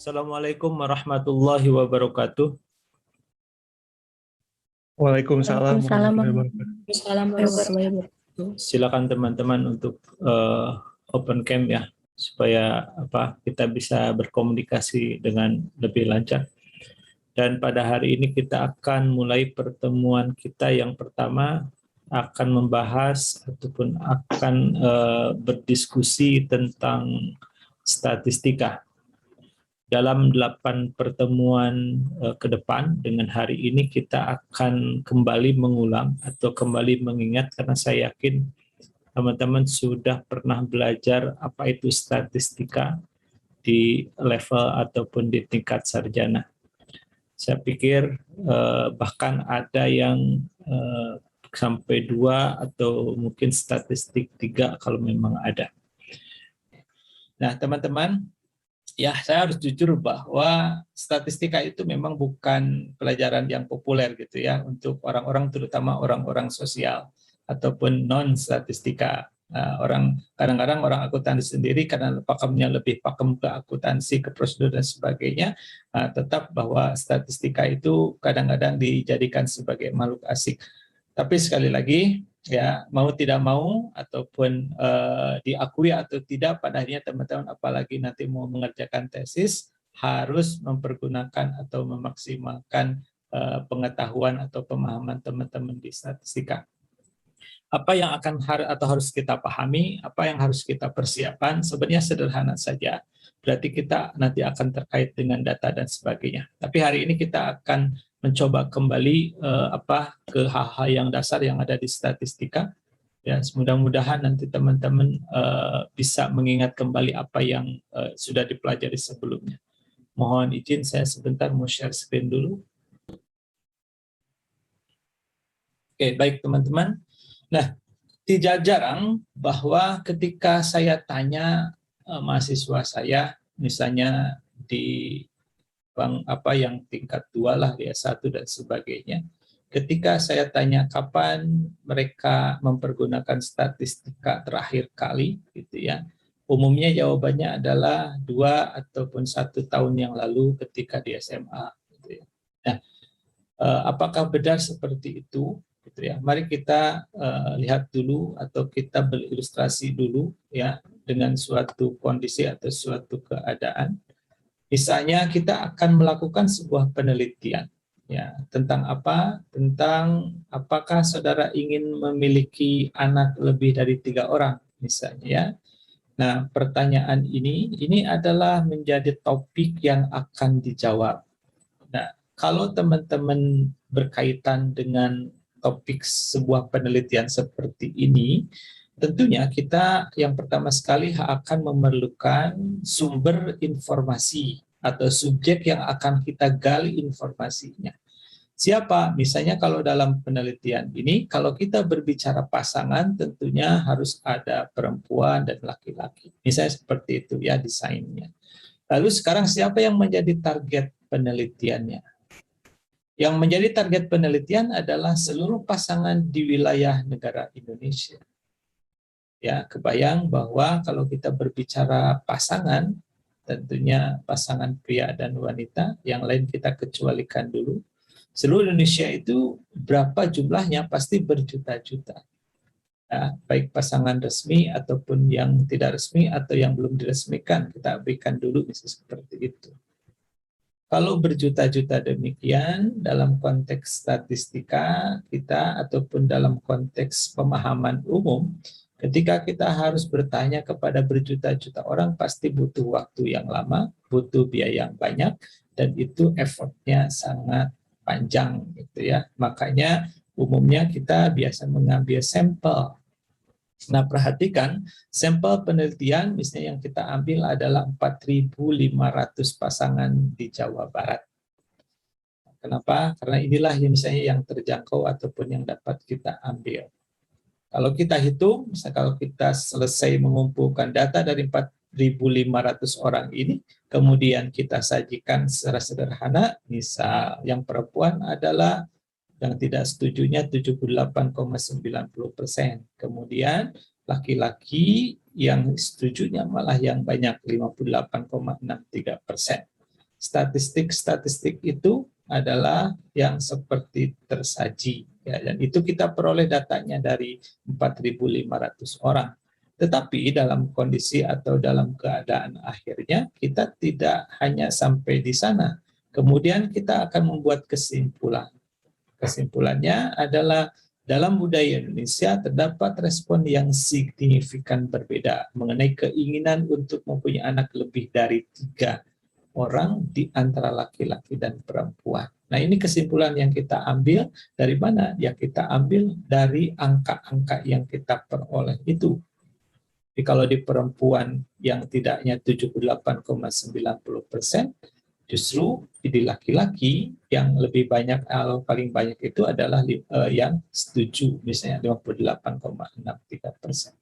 Assalamualaikum warahmatullahi wabarakatuh. Waalaikumsalam Waalaikumsalam warahmatullahi wabarakatuh. Silakan teman-teman untuk open cam ya, supaya kita bisa berkomunikasi dengan lebih lancar. Dan pada hari ini kita akan mulai pertemuan kita yang pertama, akan membahas ataupun akan berdiskusi tentang statistika. Dalam 8 pertemuan ke depan dengan hari ini kita akan kembali mengulang atau kembali mengingat, karena saya yakin teman-teman sudah pernah belajar apa itu statistika di level ataupun di tingkat sarjana. Saya pikir bahkan ada yang sampai 2 atau mungkin statistik 3 kalau memang ada. Nah, teman-teman, ya, saya harus jujur bahwa statistika itu memang bukan pelajaran yang populer gitu ya untuk orang-orang, terutama orang-orang sosial ataupun non statistika. Kadang-kadang orang akuntansi sendiri karena pakemnya lebih pakem ke akuntansi, ke prosedur dan sebagainya, tetap bahwa statistika itu kadang-kadang dijadikan sebagai makhluk asing. Tapi sekali lagi, ya, mau tidak mau ataupun diakui atau tidak, pada akhirnya teman-teman apalagi nanti mau mengerjakan tesis harus mempergunakan atau memaksimalkan pengetahuan atau pemahaman teman-teman di statistika. Apa yang akan harus kita pahami, apa yang harus kita persiapkan, sebenarnya sederhana saja. Berarti kita nanti akan terkait dengan data dan sebagainya. Tapi hari ini kita akan mencoba kembali ke hal-hal yang dasar yang ada di statistika. Ya, mudah-mudahan nanti teman-teman bisa mengingat kembali apa yang sudah dipelajari sebelumnya. Mohon izin saya sebentar mau share screen dulu. Oke, baik teman-teman. Nah, tidak jarang bahwa ketika saya tanya mahasiswa saya, misalnya di bank yang tingkat 2 lah, ya 1 dan sebagainya, ketika saya tanya kapan mereka mempergunakan statistika terakhir kali, gitu ya, umumnya jawabannya adalah 2 ataupun 1 tahun yang lalu ketika di SMA. Gitu ya. Nah, apakah benar seperti itu? Gitu ya. Mari kita lihat dulu atau kita berilustrasi dulu ya dengan suatu kondisi atau suatu keadaan. Misalnya kita akan melakukan sebuah penelitian ya tentang apa? Tentang apakah saudara ingin memiliki anak lebih dari 3 orang misalnya ya. Nah, pertanyaan ini adalah menjadi topik yang akan dijawab. Nah, kalau teman-teman berkaitan dengan topik sebuah penelitian seperti ini, tentunya kita yang pertama sekali akan memerlukan sumber informasi atau subjek yang akan kita gali informasinya. Siapa? Misalnya kalau dalam penelitian ini, kalau kita berbicara pasangan, tentunya harus ada perempuan dan laki-laki. Misalnya seperti itu ya desainnya. Lalu sekarang siapa yang menjadi target penelitiannya? Yang menjadi target penelitian adalah seluruh pasangan di wilayah negara Indonesia. Ya, kebayang bahwa kalau kita berbicara pasangan, tentunya pasangan pria dan wanita, yang lain kita kecualikan dulu. Seluruh Indonesia itu berapa jumlahnya? Pasti berjuta-juta. Ya, baik pasangan resmi ataupun yang tidak resmi atau yang belum diresmikan, kita berikan dulu misalnya seperti itu. Kalau berjuta-juta demikian, dalam konteks statistika kita ataupun dalam konteks pemahaman umum, ketika kita harus bertanya kepada berjuta-juta orang, pasti butuh waktu yang lama, butuh biaya yang banyak, dan itu effortnya sangat panjang gitu ya. Makanya umumnya kita biasa mengambil sampel. Nah, perhatikan, sampel penelitian misalnya yang kita ambil adalah 4.500 pasangan di Jawa Barat. Kenapa? Karena inilah yang misalnya yang terjangkau ataupun yang dapat kita ambil. Kalau kita hitung, misalnya kalau kita selesai mengumpulkan data dari 4.500 orang ini, kemudian kita sajikan secara sederhana, misal yang perempuan adalah yang tidak setujunya 78,90%. Kemudian laki-laki yang setujunya malah yang banyak 58,63%. statistik-statistik itu adalah yang seperti tersaji, ya, dan itu kita peroleh datanya dari 4.500 orang. Tetapi dalam kondisi atau dalam keadaan akhirnya kita tidak hanya sampai di sana. Kemudian kita akan membuat kesimpulan. Kesimpulannya adalah dalam budaya Indonesia terdapat respon yang signifikan berbeda mengenai keinginan untuk mempunyai anak lebih dari 3 orang di antara laki-laki dan perempuan. Nah, ini kesimpulan yang kita ambil dari mana? Ya, kita ambil dari angka-angka yang kita peroleh itu. Jadi kalau di perempuan yang tidaknya 78,90%, justru di laki-laki yang lebih banyak atau paling banyak itu adalah yang setuju, misalnya 58,63%.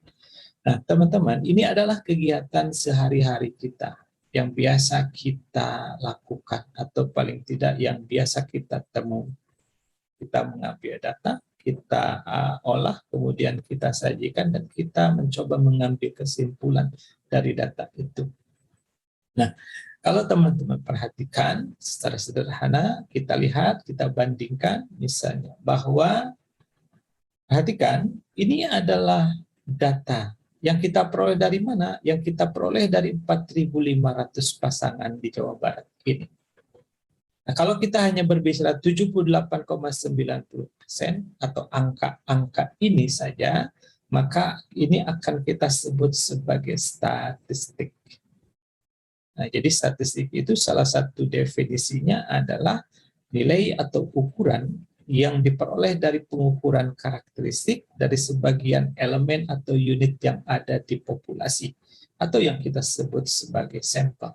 Nah, teman-teman, ini adalah kegiatan sehari-hari kita yang biasa kita lakukan atau paling tidak yang biasa kita temui. Kita mengambil data, kita olah, kemudian kita sajikan, dan kita mencoba mengambil kesimpulan dari data itu. Nah, kalau teman-teman perhatikan secara sederhana, kita lihat, kita bandingkan misalnya bahwa, perhatikan, ini adalah data yang kita peroleh dari mana? Yang kita peroleh dari 4.500 pasangan di Jawa Barat ini. Nah, kalau kita hanya berbicara 78,90% atau angka-angka ini saja, maka ini akan kita sebut sebagai statistik. Nah, jadi statistik itu salah satu definisinya adalah nilai atau ukuran yang diperoleh dari pengukuran karakteristik dari sebagian elemen atau unit yang ada di populasi, atau yang kita sebut sebagai sampel.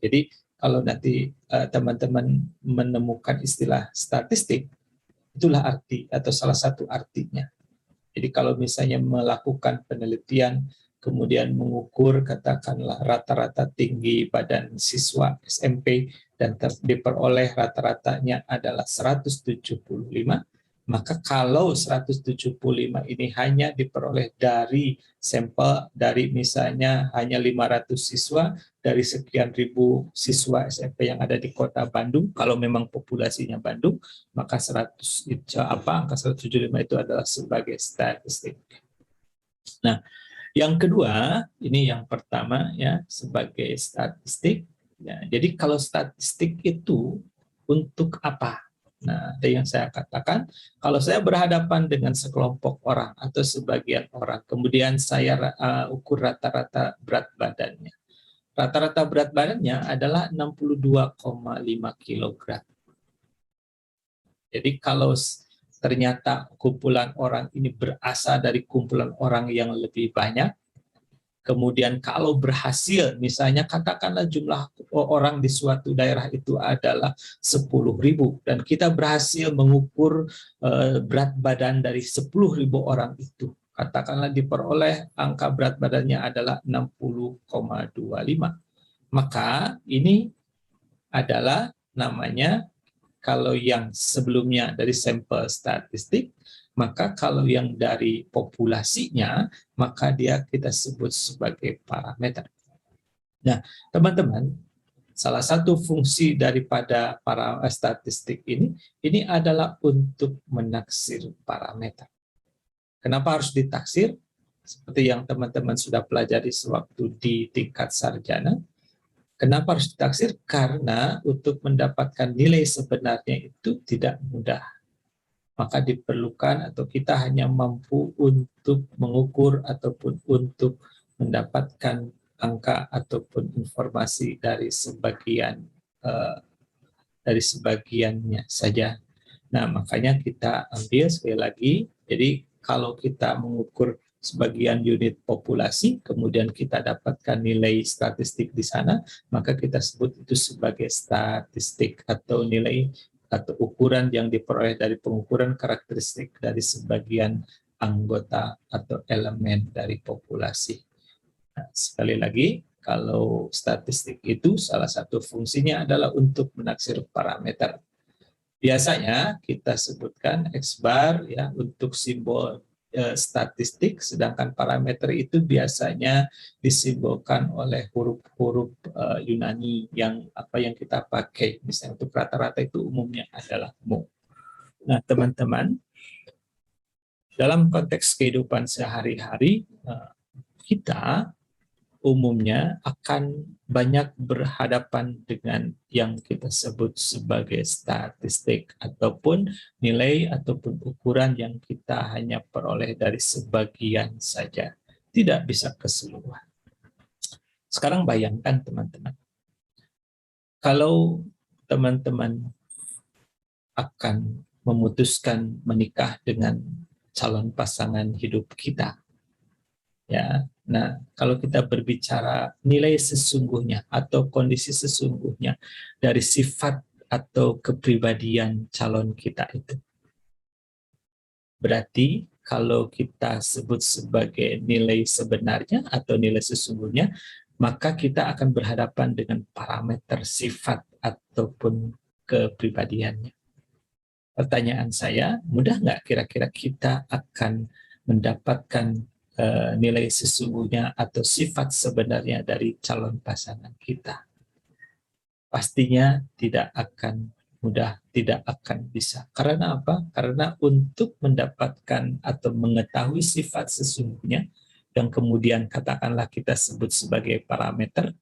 Jadi kalau nanti teman-teman menemukan istilah statistik, itulah arti atau salah satu artinya. Jadi kalau misalnya melakukan penelitian, kemudian mengukur katakanlah rata-rata tinggi badan siswa SMP dan diperoleh rata-ratanya adalah 175, maka kalau 175 ini hanya diperoleh dari sampel dari misalnya hanya 500 siswa dari sekian ribu siswa SMP yang ada di kota Bandung, kalau memang populasinya Bandung, maka angka 175 itu adalah sebagai statistik. Nah, yang kedua, ini yang pertama ya, sebagai statistik. Ya, jadi kalau statistik itu untuk apa? Nah, ada yang saya katakan, kalau saya berhadapan dengan sekelompok orang atau sebagian orang, kemudian saya ukur rata-rata berat badannya. Rata-rata berat badannya adalah 62,5 kg. Jadi kalau ternyata kumpulan orang ini berasal dari kumpulan orang yang lebih banyak, kemudian kalau berhasil, misalnya katakanlah jumlah orang di suatu daerah itu adalah 10.000, dan kita berhasil mengukur berat badan dari 10.000 orang itu, katakanlah diperoleh angka berat badannya adalah 60,25. Maka ini adalah namanya, kalau yang sebelumnya dari sampel statistik, maka kalau yang dari populasinya, maka dia kita sebut sebagai parameter. Nah, teman-teman, salah satu fungsi daripada para statistik ini adalah untuk menaksir parameter. Kenapa harus ditaksir? Seperti yang teman-teman sudah pelajari sewaktu di tingkat sarjana. Kenapa harus ditaksir? Karena untuk mendapatkan nilai sebenarnya itu tidak mudah. Maka diperlukan atau kita hanya mampu untuk mengukur ataupun untuk mendapatkan angka ataupun informasi dari sebagiannya saja. Nah, makanya kita ambil sekali lagi. Jadi kalau kita mengukur sebagian unit populasi, kemudian kita dapatkan nilai statistik di sana, maka kita sebut itu sebagai statistik atau nilai atau ukuran yang diperoleh dari pengukuran karakteristik dari sebagian anggota atau elemen dari populasi. Nah, sekali lagi, kalau statistik itu salah satu fungsinya adalah untuk menaksir parameter. Biasanya kita sebutkan X bar ya untuk simbol statistik, sedangkan parameter itu biasanya disimbolkan oleh huruf-huruf Yunani yang kita pakai. Misalnya untuk rata-rata itu umumnya adalah mu. Nah, teman-teman, dalam konteks kehidupan sehari-hari, kita umumnya akan banyak berhadapan dengan yang kita sebut sebagai statistik ataupun nilai ataupun ukuran yang kita hanya peroleh dari sebagian saja, tidak bisa keseluruhan. Sekarang bayangkan teman-teman, kalau teman-teman akan memutuskan menikah dengan calon pasangan hidup kita, ya. Nah, kalau kita berbicara nilai sesungguhnya atau kondisi sesungguhnya dari sifat atau kepribadian calon kita itu, berarti kalau kita sebut sebagai nilai sebenarnya atau nilai sesungguhnya, maka kita akan berhadapan dengan parameter sifat ataupun kepribadiannya. Pertanyaan saya, mudah nggak kira-kira kita akan mendapatkan nilai sesungguhnya atau sifat sebenarnya dari calon pasangan kita? Pastinya tidak akan mudah, tidak akan bisa. Karena apa? Karena untuk mendapatkan atau mengetahui sifat sesungguhnya, yang kemudian katakanlah kita sebut sebagai parameter,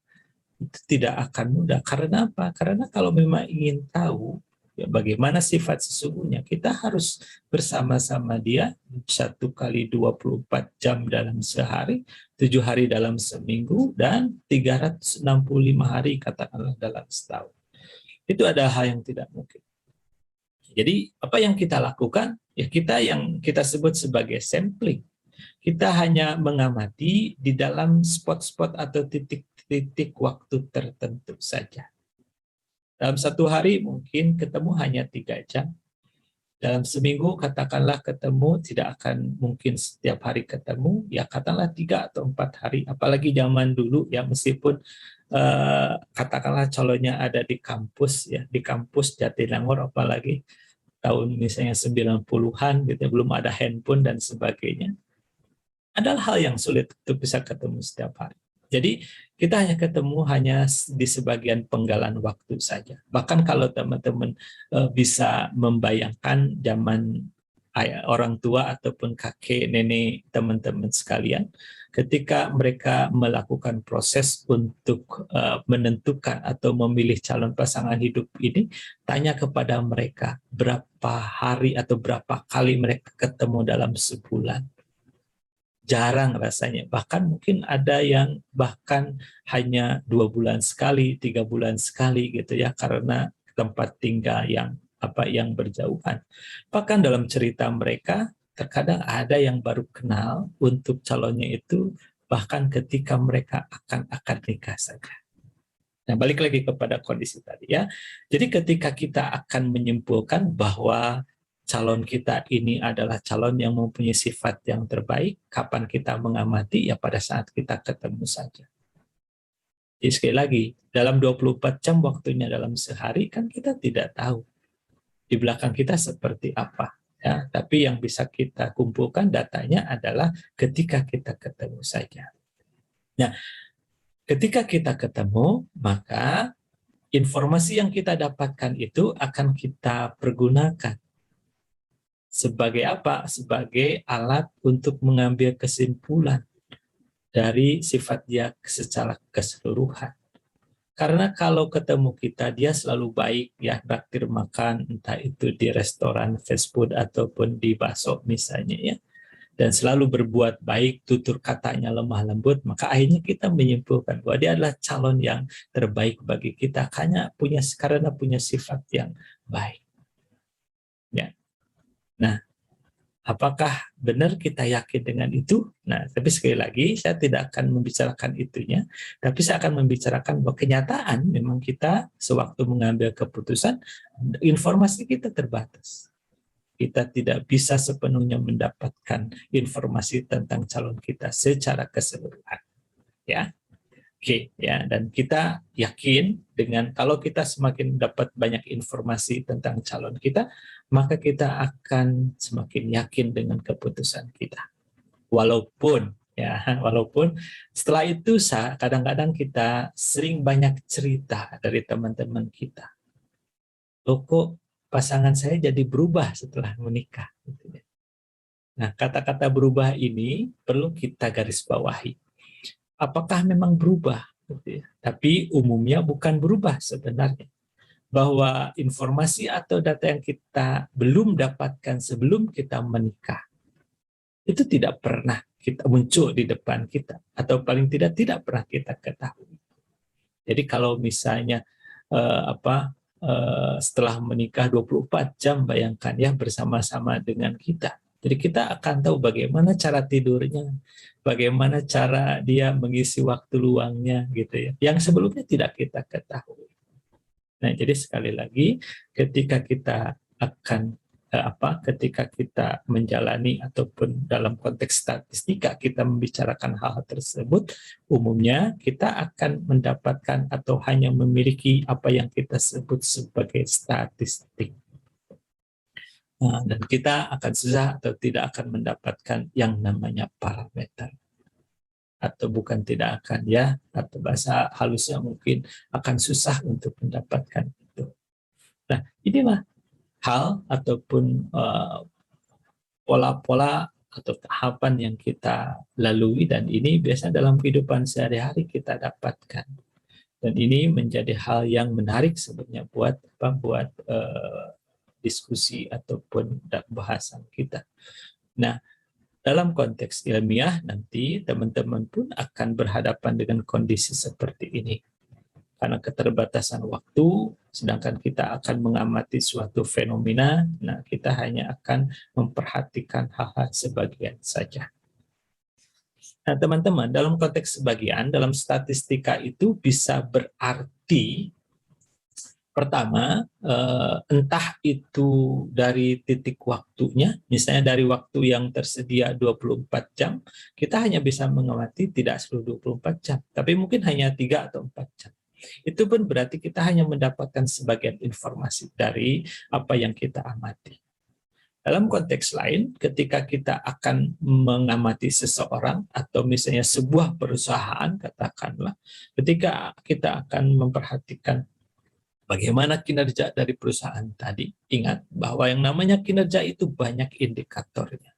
itu tidak akan mudah. Karena apa? Karena kalau memang ingin tahu ya bagaimana sifat sesungguhnya, kita harus bersama-sama dia 1 kali 24 jam dalam sehari, 7 hari dalam seminggu, dan 365 hari katakanlah dalam setahun. Itu ada hal yang tidak mungkin. Jadi apa yang kita lakukan? Ya kita yang kita sebut sebagai sampling. Kita hanya mengamati di dalam spot-spot atau titik-titik waktu tertentu saja. Dalam 1 hari mungkin ketemu hanya 3 jam. Dalam seminggu katakanlah ketemu, tidak akan mungkin setiap hari ketemu, ya katakanlah 3 atau 4 hari. Apalagi zaman dulu ya, meskipun katakanlah calonnya ada di kampus ya, di kampus Jatinangor, apalagi tahun misalnya 90-an gitu, belum ada handphone dan sebagainya. Adalah hal yang sulit untuk bisa ketemu setiap hari. Jadi kita hanya ketemu hanya di sebagian penggalan waktu saja. Bahkan kalau teman-teman bisa membayangkan zaman orang tua ataupun kakek nenek teman-teman sekalian, ketika mereka melakukan proses untuk menentukan atau memilih calon pasangan hidup ini, tanya kepada mereka berapa hari atau berapa kali mereka ketemu dalam sebulan. Jarang rasanya, bahkan mungkin ada yang bahkan hanya 2 bulan sekali, 3 bulan sekali gitu ya, karena tempat tinggal yang berjauhan. Bahkan dalam cerita mereka terkadang ada yang baru kenal untuk calonnya itu bahkan ketika mereka akan akad nikah saja. Nah, balik lagi kepada kondisi tadi ya. Jadi ketika kita akan menyimpulkan bahwa calon kita ini adalah calon yang mempunyai sifat yang terbaik, kapan kita mengamati? Ya pada saat kita ketemu saja. Jadi sekali lagi, dalam 24 jam waktunya dalam sehari kan kita tidak tahu di belakang kita seperti apa. Ya, tapi yang bisa kita kumpulkan datanya adalah ketika kita ketemu saja. Nah, ketika kita ketemu, maka informasi yang kita dapatkan itu akan kita pergunakan. Sebagai apa? Sebagai alat untuk mengambil kesimpulan dari sifat dia secara keseluruhan. Karena kalau ketemu kita, dia selalu baik, ya traktir makan, entah itu di restoran fast food ataupun di bakso misalnya ya, dan selalu berbuat baik, tutur katanya lemah lembut, maka akhirnya kita menyimpulkan bahwa dia adalah calon yang terbaik bagi kita karena punya sifat yang baik. Ya. Nah, apakah benar kita yakin dengan itu? Nah, tapi sekali lagi saya tidak akan membicarakan itunya, tapi saya akan membicarakan bahwa kenyataan memang kita sewaktu mengambil keputusan, informasi kita terbatas. Kita tidak bisa sepenuhnya mendapatkan informasi tentang calon kita secara keseluruhan. Ya. Oke, ya, dan kita yakin dengan kalau kita semakin dapat banyak informasi tentang calon kita, maka kita akan semakin yakin dengan keputusan kita. Walaupun walaupun setelah itu kadang-kadang kita sering banyak cerita dari teman-teman kita. Loh, kok pasangan saya jadi berubah setelah menikah? Nah, kata-kata berubah ini perlu kita garis bawahi. Apakah memang berubah? Tapi umumnya bukan berubah sebenarnya. Bahwa informasi atau data yang kita belum dapatkan sebelum kita menikah, itu tidak pernah kita muncul di depan kita, atau paling tidak pernah kita ketahui. Jadi kalau misalnya setelah menikah 24 jam, bayangkan ya, bersama-sama dengan kita. Jadi kita akan tahu bagaimana cara tidurnya, bagaimana cara dia mengisi waktu luangnya gitu ya, yang sebelumnya tidak kita ketahui. Nah, jadi sekali lagi ketika kita akan ketika kita menjalani ataupun dalam konteks statistika kita membicarakan hal tersebut, umumnya kita akan mendapatkan atau hanya memiliki apa yang kita sebut sebagai statistik. Nah, dan kita akan susah atau tidak akan mendapatkan yang namanya parameter. Atau bukan tidak akan ya, atau bahasa halusnya mungkin akan susah untuk mendapatkan itu. Nah, inilah hal ataupun pola-pola atau tahapan yang kita lalui, dan ini biasanya dalam kehidupan sehari-hari kita dapatkan. Dan ini menjadi hal yang menarik sebenarnya buat diskusi ataupun bahasan kita. Nah, dalam konteks ilmiah nanti teman-teman pun akan berhadapan dengan kondisi seperti ini. Karena keterbatasan waktu, sedangkan kita akan mengamati suatu fenomena, nah kita hanya akan memperhatikan hal-hal sebagian saja. Nah teman-teman, dalam konteks sebagian, dalam statistika itu bisa berarti, pertama, entah itu dari titik waktunya, misalnya dari waktu yang tersedia 24 jam, kita hanya bisa mengamati tidak seluruh 24 jam, tapi mungkin hanya 3 atau 4 jam. Itu pun berarti kita hanya mendapatkan sebagian informasi dari apa yang kita amati. Dalam konteks lain, ketika kita akan mengamati seseorang atau misalnya sebuah perusahaan, katakanlah, ketika kita akan memperhatikan bagaimana kinerja dari perusahaan tadi, ingat bahwa yang namanya kinerja itu banyak indikatornya.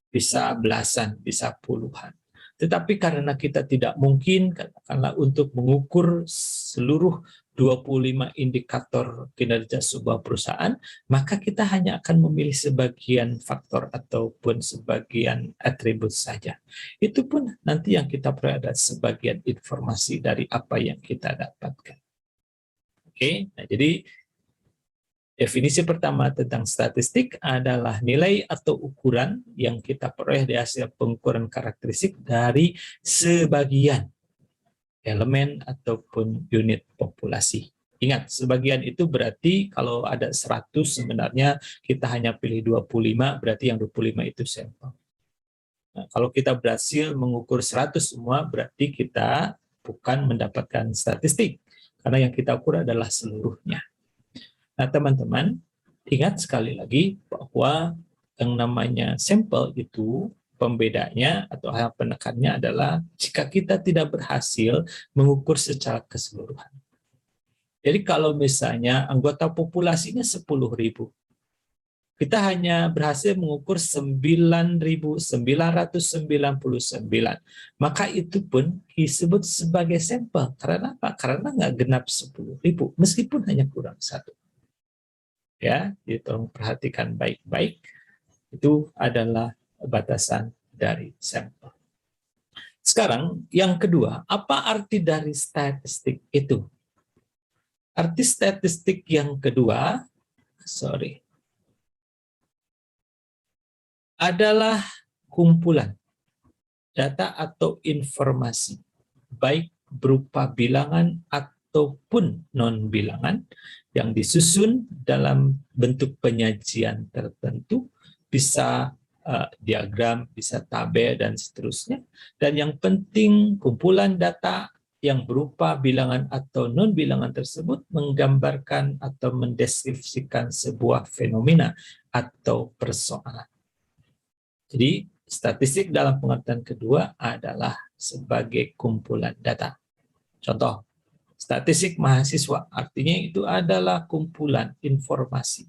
Bisa belasan, bisa puluhan. Tetapi karena kita tidak mungkin katakanlah untuk mengukur seluruh 25 indikator kinerja sebuah perusahaan, maka kita hanya akan memilih sebagian faktor ataupun sebagian atribut saja. Itu pun nanti yang kita peroleh adalah sebagian informasi dari apa yang kita dapatkan. Oke, nah jadi definisi pertama tentang statistik adalah nilai atau ukuran yang kita peroleh dari hasil pengukuran karakteristik dari sebagian elemen ataupun unit populasi. Ingat, sebagian itu berarti kalau ada 100 sebenarnya kita hanya pilih 25, berarti yang 25 itu sampel. Nah, kalau kita berhasil mengukur 100 semua, berarti kita bukan mendapatkan statistik, karena yang kita ukur adalah seluruhnya. Nah, teman-teman, ingat sekali lagi bahwa yang namanya sampel itu pembedanya atau hal penekannya adalah jika kita tidak berhasil mengukur secara keseluruhan. Jadi kalau misalnya anggota populasinya 10.000, kita hanya berhasil mengukur 9.999, maka itu pun disebut sebagai sampel. Karena apa? Karena nggak genap 10.000, meskipun hanya kurang 1. Ya, jadi tolong perhatikan baik-baik. Itu adalah batasan dari sampel. Sekarang yang kedua, apa arti dari statistik itu? Arti statistik yang kedua, adalah kumpulan data atau informasi, baik berupa bilangan ataupun non-bilangan, yang disusun dalam bentuk penyajian tertentu, bisa diagram, bisa tabel, dan seterusnya. Dan yang penting, kumpulan data yang berupa bilangan atau non-bilangan tersebut menggambarkan atau mendeskripsikan sebuah fenomena atau persoalan. Jadi, statistik dalam pengertian kedua adalah sebagai kumpulan data. Contoh, statistik mahasiswa artinya itu adalah kumpulan informasi,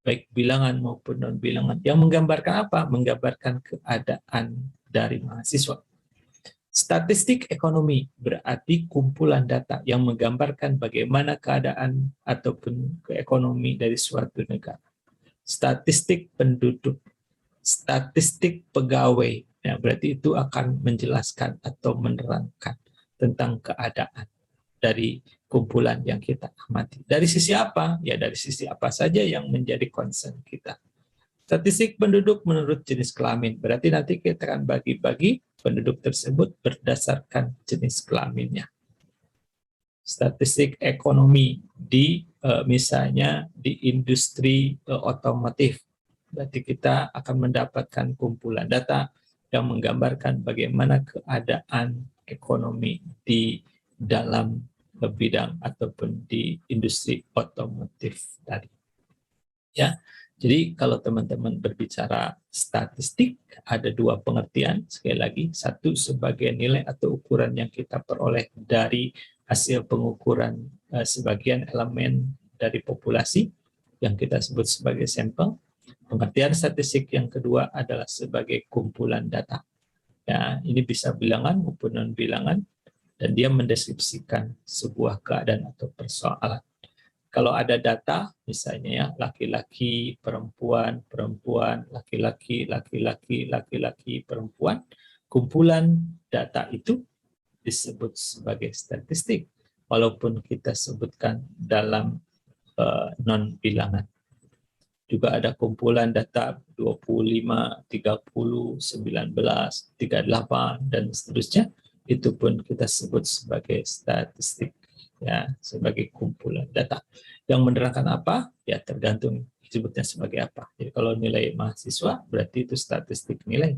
baik bilangan maupun non-bilangan, yang menggambarkan apa? Menggambarkan keadaan dari mahasiswa. Statistik ekonomi berarti kumpulan data yang menggambarkan bagaimana keadaan ataupun keekonomi dari suatu negara. Statistik penduduk, statistik pegawai, ya, berarti itu akan menjelaskan atau menerangkan tentang keadaan dari kumpulan yang kita amati. Dari sisi apa? Ya dari sisi apa saja yang menjadi concern kita. Statistik penduduk menurut jenis kelamin, berarti nanti kita akan bagi-bagi penduduk tersebut berdasarkan jenis kelaminnya. Statistik ekonomi di misalnya di industri otomotif, berarti kita akan mendapatkan kumpulan data yang menggambarkan bagaimana keadaan ekonomi di dalam bidang ataupun di industri otomotif tadi. Ya. Jadi kalau teman-teman berbicara statistik, ada dua pengertian. Sekali lagi, satu sebagai nilai atau ukuran yang kita peroleh dari hasil pengukuran sebagian elemen dari populasi yang kita sebut sebagai sampel. Pengertian statistik yang kedua adalah sebagai kumpulan data. Ya, ini bisa bilangan maupun non-bilangan, dan dia mendeskripsikan sebuah keadaan atau persoalan. Kalau ada data, misalnya ya, laki-laki, perempuan, perempuan, laki-laki, laki-laki, laki-laki, perempuan, kumpulan data itu disebut sebagai statistik, walaupun kita sebutkan dalam non-bilangan. Juga ada kumpulan data 25, 30, 19, 38, dan seterusnya, itu pun kita sebut sebagai statistik. Ya, sebagai kumpulan data yang menerangkan apa, ya tergantung disebutnya sebagai apa. Jadi kalau nilai mahasiswa berarti itu statistik nilai,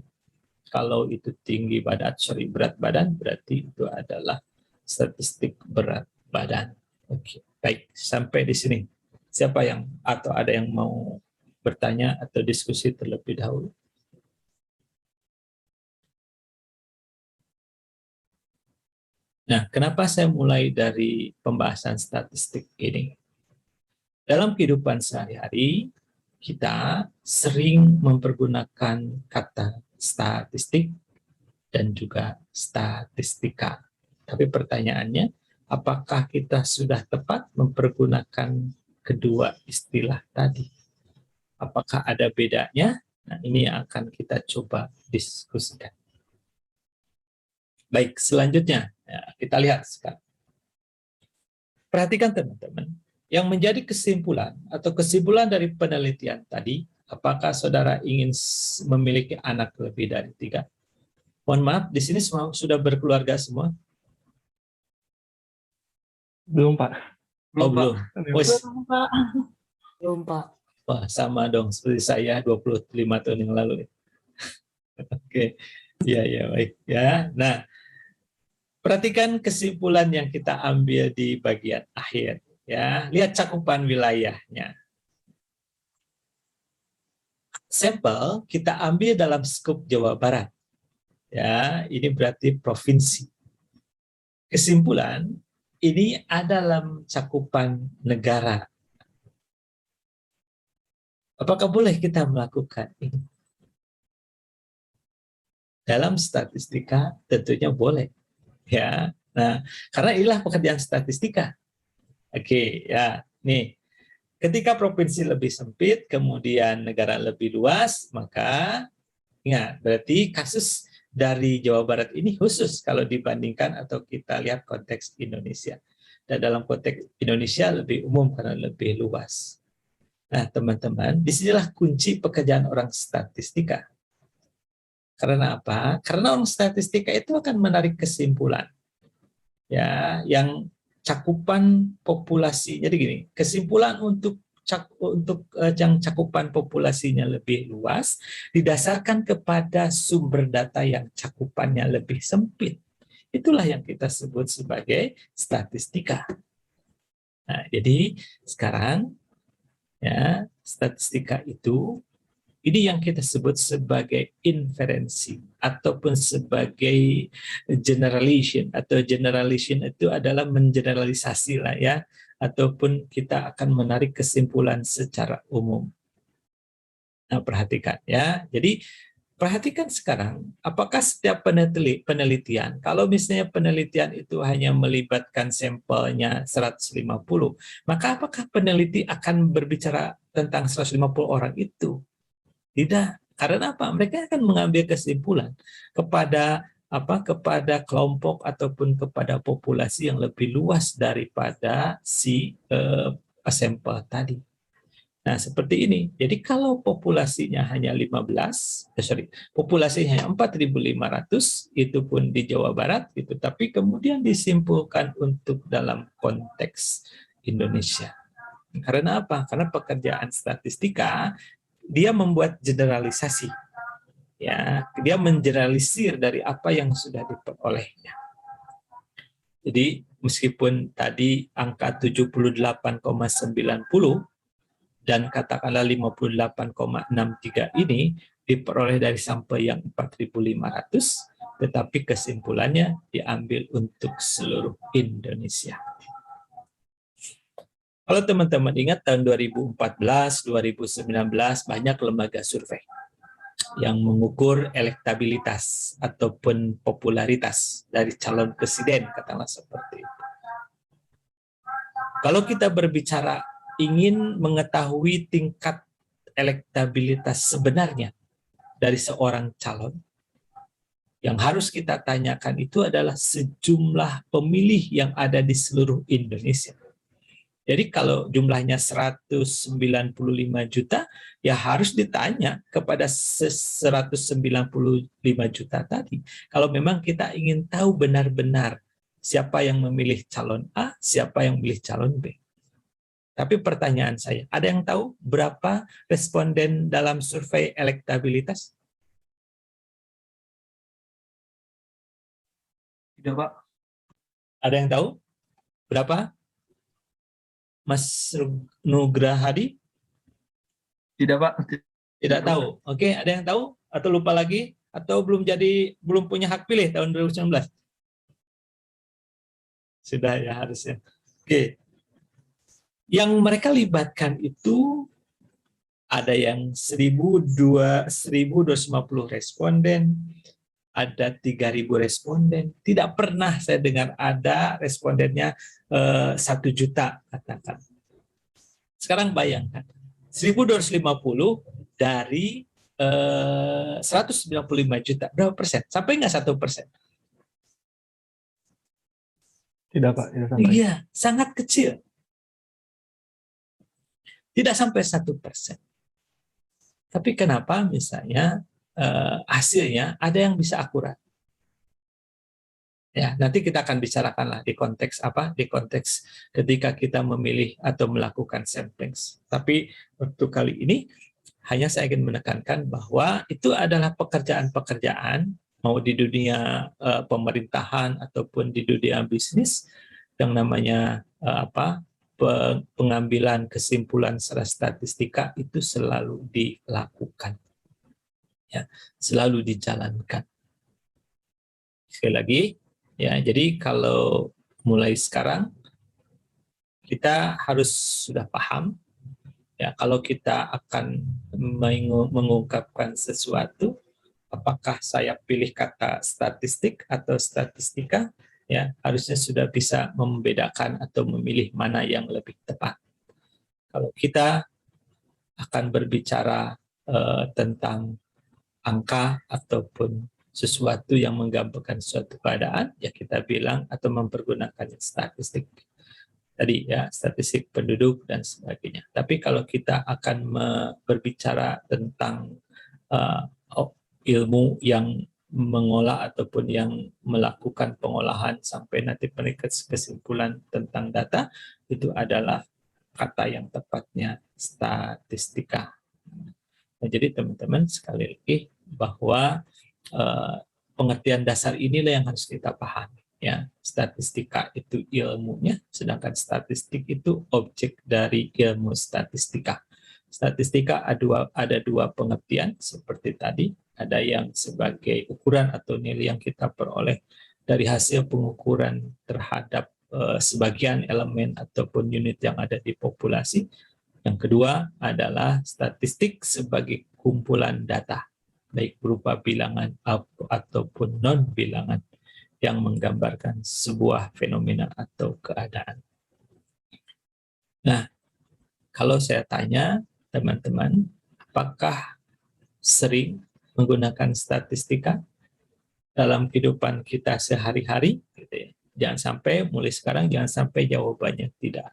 kalau itu tinggi badan, berat badan, berarti itu adalah statistik berat badan. Oke, baik, sampai di sini siapa yang atau ada yang mau bertanya atau diskusi terlebih dahulu? Nah, kenapa saya mulai dari pembahasan statistik ini? Dalam kehidupan sehari-hari, kita sering mempergunakan kata statistik dan juga statistika. Tapi pertanyaannya, apakah kita sudah tepat mempergunakan kedua istilah tadi? Apakah ada bedanya? Nah, ini yang akan kita coba diskusikan. Baik, selanjutnya ya, kita lihat sekarang. Perhatikan teman-teman, yang menjadi kesimpulan atau kesimpulan dari penelitian tadi, apakah saudara ingin memiliki anak lebih dari 3? Mohon maaf, di sini semua sudah berkeluarga semua? Belum, Pak. Oh, belum. Belum, Pak. Belum, Pak. Wah, sama dong seperti saya 25 tahun yang lalu. Oke, ya baik ya. Nah, perhatikan kesimpulan yang kita ambil di bagian akhir. Ya, lihat cakupan wilayahnya. Sampel kita ambil dalam skup Jawa Barat. Ya, ini berarti provinsi. Kesimpulan ini ada dalam cakupan negara. Apakah boleh kita melakukan ini? Dalam statistika tentunya boleh. Ya, nah karena inilah pekerjaan statistika. Oke, ya, nih. Ketika provinsi lebih sempit, kemudian negara lebih luas, maka ingat, berarti kasus dari Jawa Barat ini khusus kalau dibandingkan atau kita lihat konteks Indonesia. Dan dalam konteks Indonesia lebih umum karena lebih luas. Nah, teman-teman, disinilah kunci pekerjaan orang statistika. Karena apa? Karena orang statistika itu akan menarik kesimpulan. Ya, yang cakupan populasi. Jadi gini, kesimpulan untuk yang cakupan populasinya lebih luas didasarkan kepada sumber data yang cakupannya lebih sempit. Itulah yang kita sebut sebagai statistika. Nah, jadi sekarang ya, statistika itu ini yang kita sebut sebagai inferensi ataupun sebagai generalization, atau generalization itu adalah mengeneralisasi lah ya, ataupun kita akan menarik kesimpulan secara umum. Nah, perhatikan ya. Jadi perhatikan sekarang, apakah setiap penelitian, kalau misalnya penelitian itu hanya melibatkan sampelnya 150, maka apakah peneliti akan berbicara tentang 150 orang itu? Tidak. Karena apa? Mereka akan mengambil kesimpulan kepada kelompok ataupun kepada populasi yang lebih luas daripada si sampel tadi. Nah, seperti ini. Jadi kalau populasinya hanya populasinya hanya 4.500, itu pun di Jawa Barat gitu, tapi kemudian disimpulkan untuk dalam konteks Indonesia. Karena apa? Karena pekerjaan statistika dia membuat generalisasi. Ya, dia mengeneralisir dari apa yang sudah diperolehnya. Jadi meskipun tadi angka 78,90 dan katakanlah 58,63 ini diperoleh dari sampel yang 4.500, tetapi kesimpulannya diambil untuk seluruh Indonesia. Kalau teman-teman ingat tahun 2014, 2019 banyak lembaga survei yang mengukur elektabilitas ataupun popularitas dari calon presiden, katakanlah seperti itu. Kalau kita berbicara ingin mengetahui tingkat elektabilitas sebenarnya dari seorang calon, yang harus kita tanyakan itu adalah sejumlah pemilih yang ada di seluruh Indonesia. Jadi kalau jumlahnya 195 juta, ya harus ditanya kepada 195 juta tadi. Kalau memang kita ingin tahu benar-benar siapa yang memilih calon A, siapa yang memilih calon B. Tapi pertanyaan saya, ada yang tahu berapa responden dalam survei elektabilitas? Tidak, Pak. Ada yang tahu? Berapa? Mas Nugra Hadi? Tidak, Pak. Tidak tahu. Oke, ada yang tahu? Atau lupa lagi? Atau belum punya hak pilih tahun 2019? Sudah ya harusnya. Oke. Yang mereka libatkan itu ada yang 1.250 responden, ada 3.000 responden. Tidak pernah saya dengar ada respondennya 1 juta, katakan. Sekarang bayangkan, 1.250 dari 195 juta, berapa persen? Sampai nggak 1%? Tidak, Pak. Tidak sampai. Iya, sangat kecil. Tidak sampai 1%. Tapi kenapa misalnya hasilnya ada yang bisa akurat? Ya, nanti kita akan bicarakanlah di konteks apa? Di konteks ketika kita memilih atau melakukan sampling. Tapi untuk kali ini hanya saya ingin menekankan bahwa itu adalah pekerjaan-pekerjaan mau di dunia pemerintahan ataupun di dunia bisnis yang namanya pengambilan kesimpulan secara statistika itu selalu dilakukan, ya, selalu dijalankan. Sekali lagi, ya, jadi kalau mulai sekarang kita harus sudah paham, ya, kalau kita akan mengungkapkan sesuatu, apakah saya pilih kata statistik atau statistika, ya, harusnya sudah bisa membedakan atau memilih mana yang lebih tepat. Kalau kita akan berbicara tentang angka ataupun sesuatu yang menggambarkan suatu keadaan, ya kita bilang atau mempergunakan statistik tadi, ya, statistik penduduk dan sebagainya. Tapi kalau kita akan berbicara tentang ilmu yang mengolah ataupun yang melakukan pengolahan sampai nanti meningkat kesimpulan tentang data, itu adalah kata yang tepatnya statistika. Nah, jadi teman-teman sekali lagi bahwa pengertian dasar inilah yang harus kita pahami. Ya, statistika itu ilmunya, sedangkan statistik itu objek dari ilmu statistika. Statistika ada dua pengertian seperti tadi, ada yang sebagai ukuran atau nilai yang kita peroleh dari hasil pengukuran terhadap sebagian elemen ataupun unit yang ada di populasi. Yang kedua adalah statistik sebagai kumpulan data, baik berupa bilangan ataupun non-bilangan, yang menggambarkan sebuah fenomena atau keadaan. Nah, kalau saya tanya teman-teman, apakah sering menggunakan statistika dalam kehidupan kita sehari-hari? Gitu ya. Jangan sampai, mulai sekarang jangan sampai jawabannya tidak.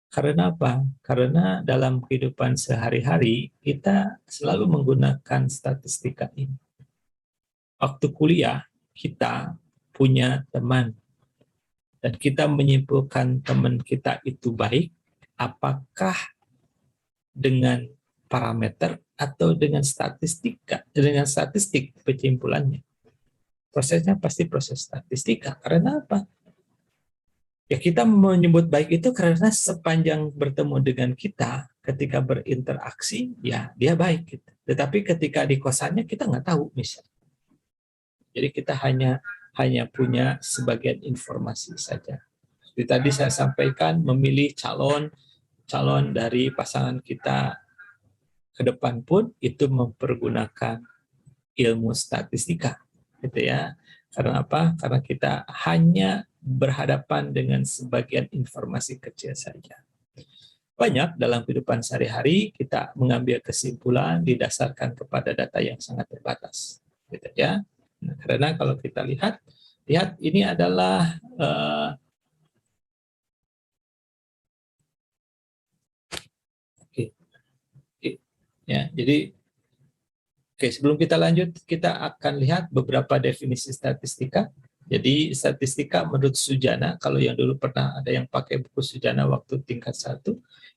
Karena apa? Karena dalam kehidupan sehari-hari kita selalu menggunakan statistika ini. Waktu kuliah, kita punya teman, dan kita menyimpulkan teman kita itu baik, apakah dengan parameter atau dengan statistik penyimpulannya. Prosesnya pasti proses statistika. Karena apa? Ya, kita menyebut baik itu karena sepanjang bertemu dengan kita, ketika berinteraksi, ya dia baik. Gitu. Tetapi ketika di kosannya kita nggak tahu misalnya. Jadi kita hanya punya sebagian informasi saja. Seperti tadi saya sampaikan, memilih calon dari pasangan kita ke depan pun itu mempergunakan ilmu statistika, gitu ya. Karena apa? Karena kita hanya berhadapan dengan sebagian informasi kecil saja. Banyak dalam kehidupan sehari-hari kita mengambil kesimpulan didasarkan kepada data yang sangat terbatas, gitu ya. Nah, karena kalau kita lihat ini adalah ya, jadi sebelum kita lanjut, kita akan lihat beberapa definisi statistika. Jadi statistika menurut Sujana, kalau yang dulu pernah ada yang pakai buku Sujana waktu tingkat 1,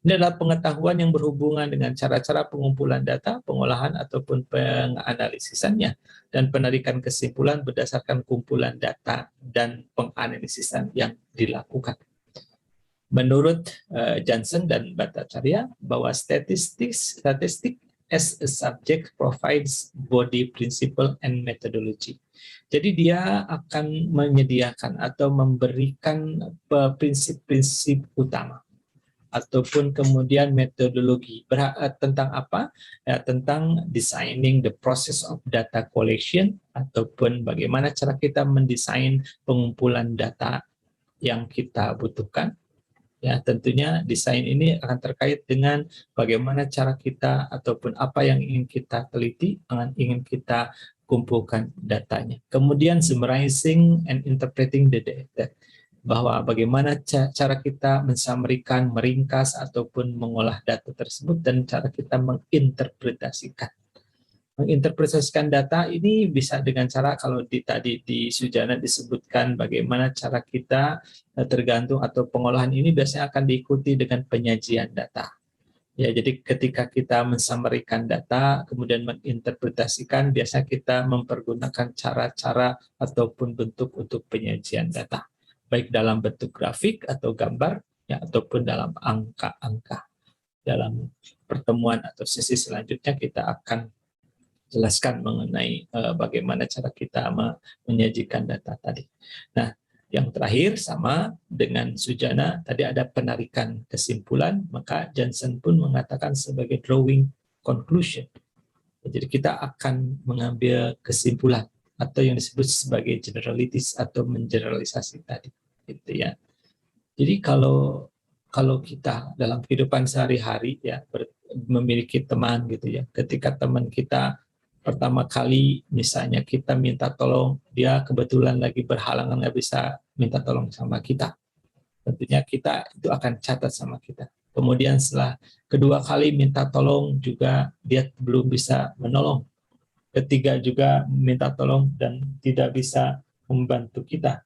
ini adalah pengetahuan yang berhubungan dengan cara-cara pengumpulan data, pengolahan ataupun penganalisisannya, dan penarikan kesimpulan berdasarkan kumpulan data dan penganalisisan yang dilakukan. Menurut Johnson dan Bhattacharya, bahwa statistik as a subject provides body principle and methodology. Jadi dia akan menyediakan atau memberikan prinsip-prinsip utama ataupun kemudian metodologi tentang apa? Ya, tentang designing the process of data collection ataupun bagaimana cara kita mendesain pengumpulan data yang kita butuhkan. Ya, tentunya desain ini akan terkait dengan bagaimana cara kita ataupun apa yang ingin kita teliti, ingin kita kumpulkan datanya. Kemudian summarizing and interpreting the data, bahwa bagaimana cara kita mensummarikan, meringkas ataupun mengolah data tersebut, dan cara kita menginterpretasikan. Menginterpretasikan data ini bisa dengan cara, kalau tadi di Sujana disebutkan bagaimana cara kita tergantung, atau pengolahan ini biasanya akan diikuti dengan penyajian data. Ya, jadi ketika kita mensummarikan data, kemudian menginterpretasikan, biasa kita mempergunakan cara-cara ataupun bentuk untuk penyajian data, baik dalam bentuk grafik atau gambar, ya, ataupun dalam angka-angka. Dalam pertemuan atau sesi selanjutnya kita akan jelaskan mengenai bagaimana cara kita menyajikan data tadi. Nah, yang terakhir sama dengan Sujana, tadi ada penarikan kesimpulan, maka Johnson pun mengatakan sebagai drawing conclusion. Jadi kita akan mengambil kesimpulan atau yang disebut sebagai generalities atau mengeneralisasi tadi, gitu ya. Jadi kalau kita dalam kehidupan sehari-hari ya memiliki teman gitu ya, ketika teman kita pertama kali misalnya kita minta tolong, dia kebetulan lagi berhalangan nggak bisa minta tolong sama kita, tentunya kita itu akan catat sama kita. Kemudian setelah kedua kali minta tolong juga dia belum bisa menolong, ketiga juga minta tolong dan tidak bisa membantu kita,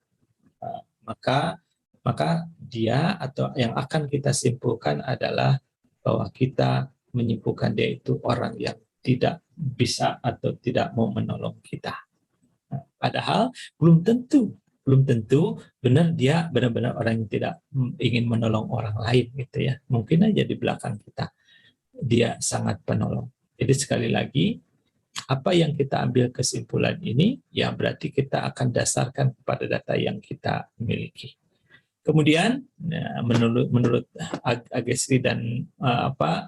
maka dia atau yang akan kita simpulkan adalah bahwa kita menyimpulkan dia itu orang yang tidak bisa atau tidak mau menolong kita. Nah, padahal belum tentu belum tentu benar dia benar-benar orang yang tidak ingin menolong orang lain gitu ya. Mungkin aja di belakang kita dia sangat penolong. Jadi sekali lagi, apa yang kita ambil kesimpulan ini, ya berarti kita akan dasarkan pada data yang kita miliki. Kemudian, menurut Agassi dan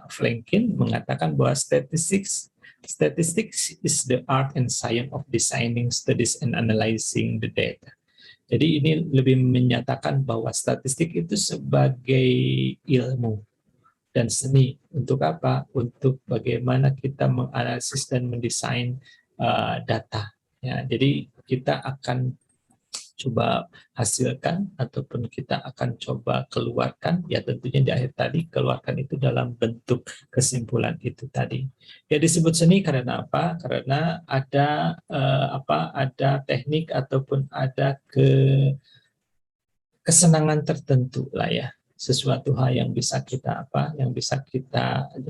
Flankin mengatakan bahwa statistics is the art and science of designing studies and analyzing the data. Jadi ini lebih menyatakan bahwa statistik itu sebagai ilmu dan seni. Untuk apa? Untuk bagaimana kita menganalisis dan mendesain data. Ya, jadi kita akan coba hasilkan ataupun kita akan coba keluarkan, ya tentunya di akhir tadi keluarkan itu dalam bentuk kesimpulan itu tadi. Ya disebut seni karena apa? Karena ada ada teknik ataupun ada kesenangan tertentu lah ya, sesuatu hal yang bisa kita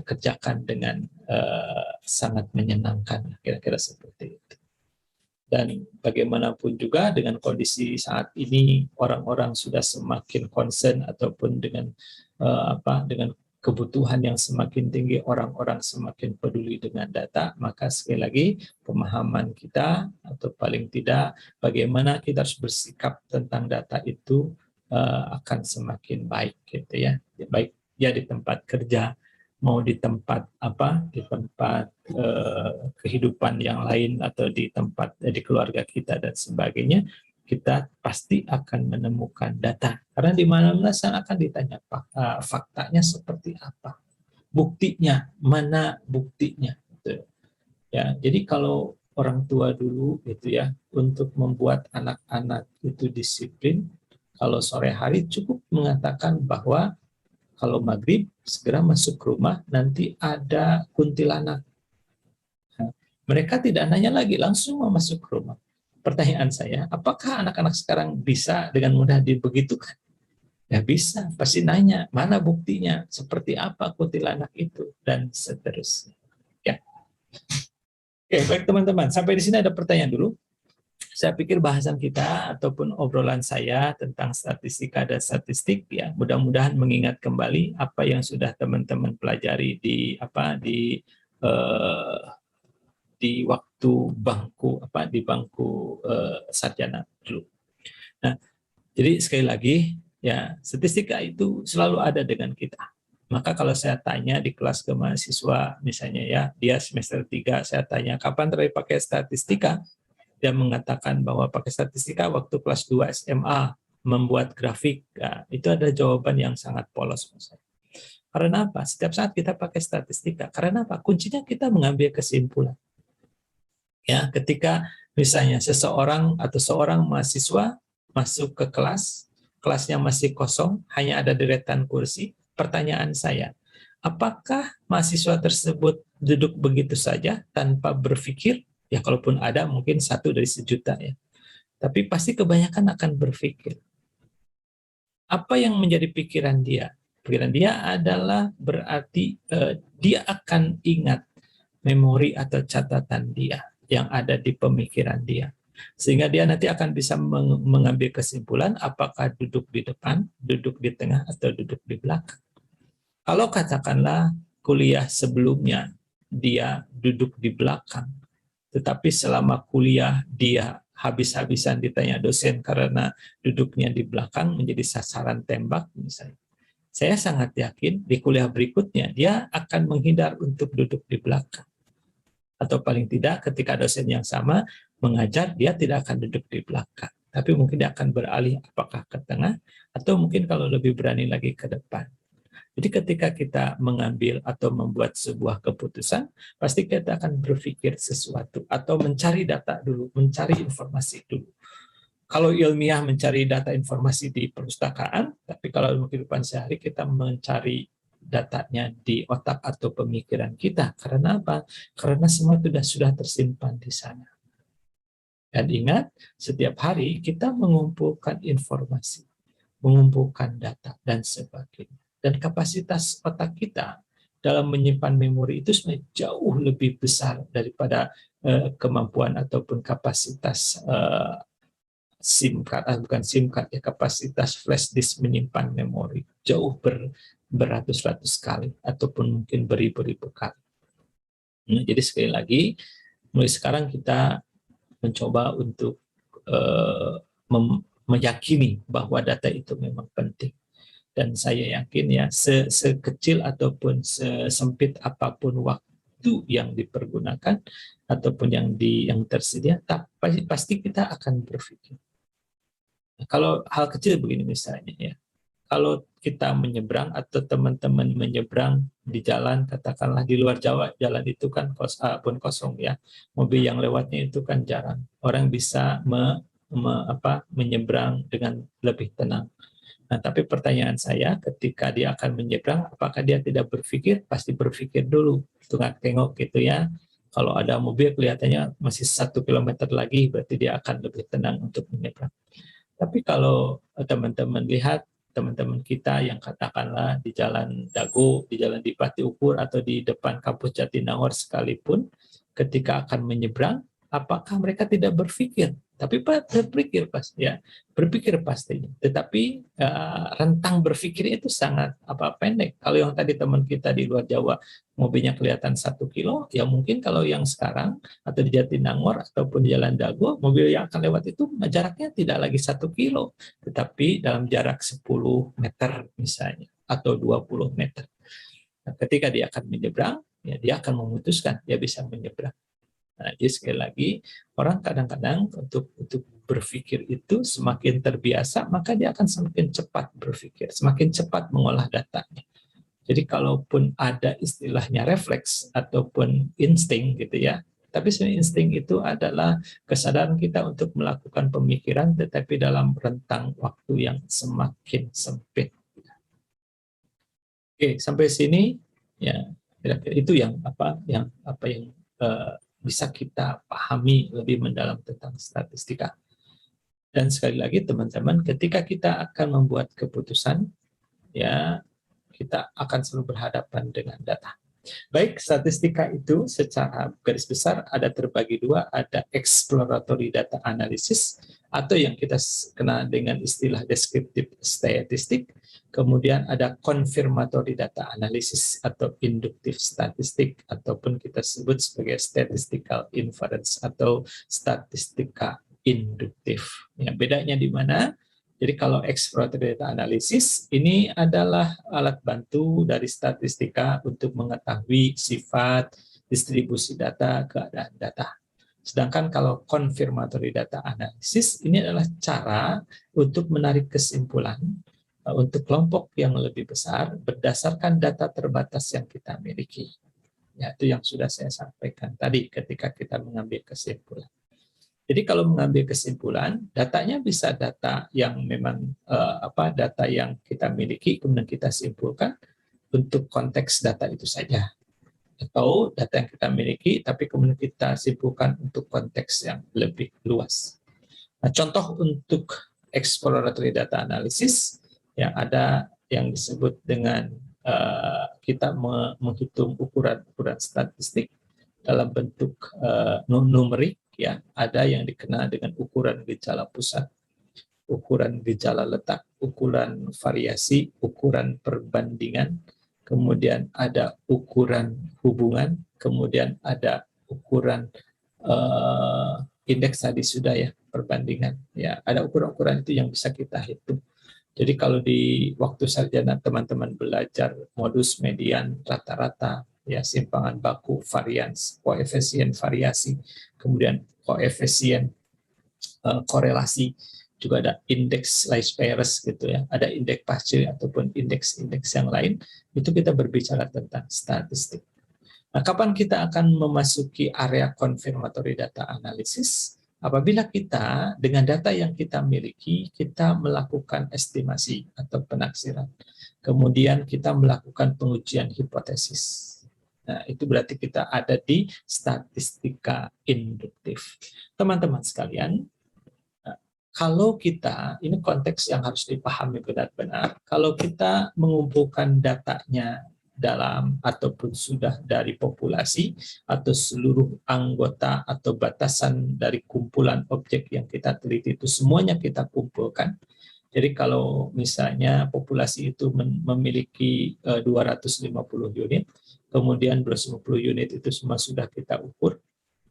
kerjakan dengan sangat menyenangkan, kira-kira seperti itu. Dan bagaimanapun juga dengan kondisi saat ini orang-orang sudah semakin concern ataupun dengan dengan kebutuhan yang semakin tinggi, orang-orang semakin peduli dengan data, maka sekali lagi pemahaman kita atau paling tidak bagaimana kita harus bersikap tentang data itu akan semakin baik gitu ya. Baik ya di tempat kerja, mau di tempat kehidupan yang lain atau di tempat di keluarga kita dan sebagainya, kita pasti akan menemukan data. Karena di mana-mana akan ditanya faktanya seperti apa, buktinya mana buktinya. Gitu. Ya, jadi kalau orang tua dulu gitu ya, untuk membuat anak-anak itu disiplin, kalau sore hari cukup mengatakan bahwa kalau maghrib segera masuk ke rumah, nanti ada kuntilanak. Nah, mereka tidak nanya lagi, langsung mau masuk ke rumah. Pertanyaan saya, apakah anak-anak sekarang bisa dengan mudah dibegitukan? Ya bisa, pasti nanya, mana buktinya, seperti apa kuntilanak itu, dan seterusnya. Ya. Oke, baik teman-teman, sampai di sini ada pertanyaan dulu. Saya pikir bahasan kita ataupun obrolan saya tentang statistika dan statistik ya mudah-mudahan mengingat kembali apa yang sudah teman-teman pelajari di waktu bangku sarjana dulu. Nah, jadi sekali lagi ya statistika itu selalu ada dengan kita. Maka kalau saya tanya di kelas ke mahasiswa misalnya ya dia semester 3 saya tanya kapan terakhir pakai statistika? Dia mengatakan bahwa pakai statistika waktu kelas 2 SMA membuat grafik. Ya, itu ada jawaban yang sangat polos. Karena apa? Setiap saat kita pakai statistika. Karena apa? Kuncinya kita mengambil kesimpulan. Ya, ketika misalnya seseorang atau seorang mahasiswa masuk ke kelas, kelasnya masih kosong, hanya ada deretan kursi. Pertanyaan saya, apakah mahasiswa tersebut duduk begitu saja tanpa berpikir? Ya kalaupun ada mungkin 1 dari sejuta ya. Tapi pasti kebanyakan akan berpikir. Apa yang menjadi pikiran dia? Pikiran dia adalah berarti dia akan ingat memori atau catatan dia yang ada di pemikiran dia. Sehingga dia nanti akan bisa mengambil kesimpulan apakah duduk di depan, duduk di tengah, atau duduk di belakang. Kalau katakanlah kuliah sebelumnya dia duduk di belakang, tetapi selama kuliah dia habis-habisan ditanya dosen karena duduknya di belakang menjadi sasaran tembak misalnya. Saya sangat yakin di kuliah berikutnya dia akan menghindar untuk duduk di belakang. Atau paling tidak ketika dosen yang sama mengajar dia tidak akan duduk di belakang. Tapi mungkin dia akan beralih apakah ke tengah atau mungkin kalau lebih berani lagi ke depan. Jadi ketika kita mengambil atau membuat sebuah keputusan, pasti kita akan berpikir sesuatu atau mencari data dulu, mencari informasi dulu. Kalau ilmiah mencari data informasi di perpustakaan, tapi kalau di kehidupan sehari kita mencari datanya di otak atau pemikiran kita. Karena apa? Karena semua sudah tersimpan di sana. Dan ingat, setiap hari kita mengumpulkan informasi, mengumpulkan data, dan sebagainya. Dan kapasitas otak kita dalam menyimpan memori itu sebenarnya jauh lebih besar daripada kemampuan ataupun kapasitas SIM card, bukan SIM card ya, kapasitas flash disk menyimpan memori jauh beratus-ratus kali ataupun mungkin beribu-ribu kali. Jadi sekali lagi, mulai sekarang kita mencoba untuk meyakini bahwa data itu memang penting. Dan saya yakin ya, sekecil ataupun sesempit apapun waktu yang dipergunakan ataupun yang tersedia, pasti kita akan berpikir. Nah, kalau hal kecil begini misalnya ya, kalau kita menyeberang atau teman-teman menyeberang di jalan, katakanlah di luar Jawa, jalan itu kan pun kosong ya, mobil yang lewatnya itu kan jarang. Orang bisa menyeberang dengan lebih tenang. Nah, tapi pertanyaan saya, ketika dia akan menyeberang, apakah dia tidak berpikir? Pasti berpikir dulu, tengok gitu ya. Kalau ada mobil kelihatannya masih 1 kilometer lagi, berarti dia akan lebih tenang untuk menyeberang. Tapi kalau teman-teman lihat, teman-teman kita yang katakanlah di Jalan Dago, di Jalan Dipati Ukur, atau di depan kampus Jatinangor sekalipun, ketika akan menyeberang, apakah mereka tidak berpikir? Tapi berpikir pastinya. Tetapi rentang berpikir itu sangat pendek. Kalau yang tadi teman kita di luar Jawa mobilnya kelihatan 1 kilo, ya mungkin kalau yang sekarang atau di Jatinangor ataupun di Jalan Dago, mobil yang akan lewat itu jaraknya tidak lagi 1 kilo, tetapi dalam jarak 10 meter misalnya atau 20 meter. Nah, ketika dia akan menyeberang, ya dia akan memutuskan dia bisa menyeberang. Nah, jadi sekali lagi, orang kadang-kadang untuk berpikir itu semakin terbiasa, maka dia akan semakin cepat berpikir, semakin cepat mengolah datanya. Jadi kalaupun ada istilahnya refleks ataupun insting gitu ya, tapi sebenarnya insting itu adalah kesadaran kita untuk melakukan pemikiran, tetapi dalam rentang waktu yang semakin sempit. Oke, sampai sini ya, kira-kira itu yang bisa kita pahami lebih mendalam tentang statistika. Dan sekali lagi teman-teman, ketika kita akan membuat keputusan, ya kita akan selalu berhadapan dengan data. Baik, statistika itu secara garis besar ada terbagi dua, ada exploratory data analysis atau yang kita kenal dengan istilah descriptive statistik, kemudian ada confirmatory data analysis atau inductive statistik ataupun kita sebut sebagai statistical inference atau statistika induktif. Ya, bedanya di mana? Jadi kalau exploratory data analysis ini adalah alat bantu dari statistika untuk mengetahui sifat, distribusi data, keadaan data. Sedangkan kalau confirmatory data analysis ini adalah cara untuk menarik kesimpulan untuk kelompok yang lebih besar berdasarkan data terbatas yang kita miliki. Ya, itu yang sudah saya sampaikan tadi ketika kita mengambil kesimpulan. Jadi kalau mengambil kesimpulan, datanya bisa data yang memang data yang kita miliki kemudian kita simpulkan untuk konteks data itu saja, atau data yang kita miliki tapi kemudian kita simpulkan untuk konteks yang lebih luas. Nah, contoh untuk exploratory data analysis yang ada yang disebut dengan kita menghitung ukuran-ukuran statistik dalam bentuk numerik. Ya, ada yang dikenal dengan ukuran gejala pusat, ukuran gejala letak, ukuran variasi, ukuran perbandingan, kemudian ada ukuran hubungan, kemudian ada ukuran indeks tadi sudah ya, perbandingan. Ya, ada ukuran-ukuran itu yang bisa kita hitung. Jadi kalau di waktu sarjana teman-teman belajar modus, median, rata-rata, ya simpangan baku, varians, koefisien variasi, kemudian koefisien korelasi, juga ada indeks Leibniz pairs gitu ya, ada indeks Pache ataupun indeks-indeks yang lain, itu kita berbicara tentang statistik. Nah, kapan kita akan memasuki area confirmatory data analysis? Apabila kita dengan data yang kita miliki, kita melakukan estimasi atau penaksiran. Kemudian kita melakukan pengujian hipotesis. Nah, itu berarti kita ada di statistika induktif. Teman-teman sekalian, kalau kita, ini konteks yang harus dipahami benar-benar, kalau kita mengumpulkan datanya dalam ataupun sudah dari populasi atau seluruh anggota atau batasan dari kumpulan objek yang kita teliti itu semuanya kita kumpulkan. Jadi kalau misalnya populasi itu memiliki 250 unit, kemudian 250 unit itu semua sudah kita ukur.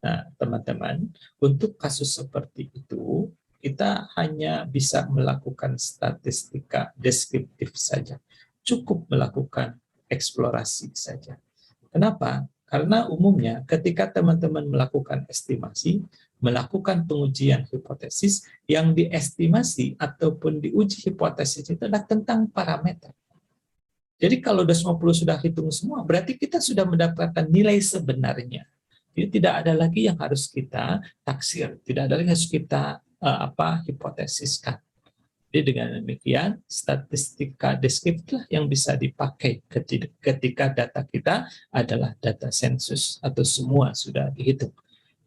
Nah, teman-teman, untuk kasus seperti itu, kita hanya bisa melakukan statistika deskriptif saja. Cukup melakukan eksplorasi saja. Kenapa? Karena umumnya ketika teman-teman melakukan estimasi, melakukan pengujian hipotesis, yang diestimasi ataupun diuji hipotesis itu adalah tentang parameter. Jadi kalau 250 sudah hitung semua, berarti kita sudah mendapatkan nilai sebenarnya. Jadi tidak ada lagi yang harus kita taksir, tidak ada lagi yang harus kita hipotesiskan. Jadi dengan demikian, statistika deskriptif yang bisa dipakai ketika data kita adalah data sensus atau semua sudah dihitung.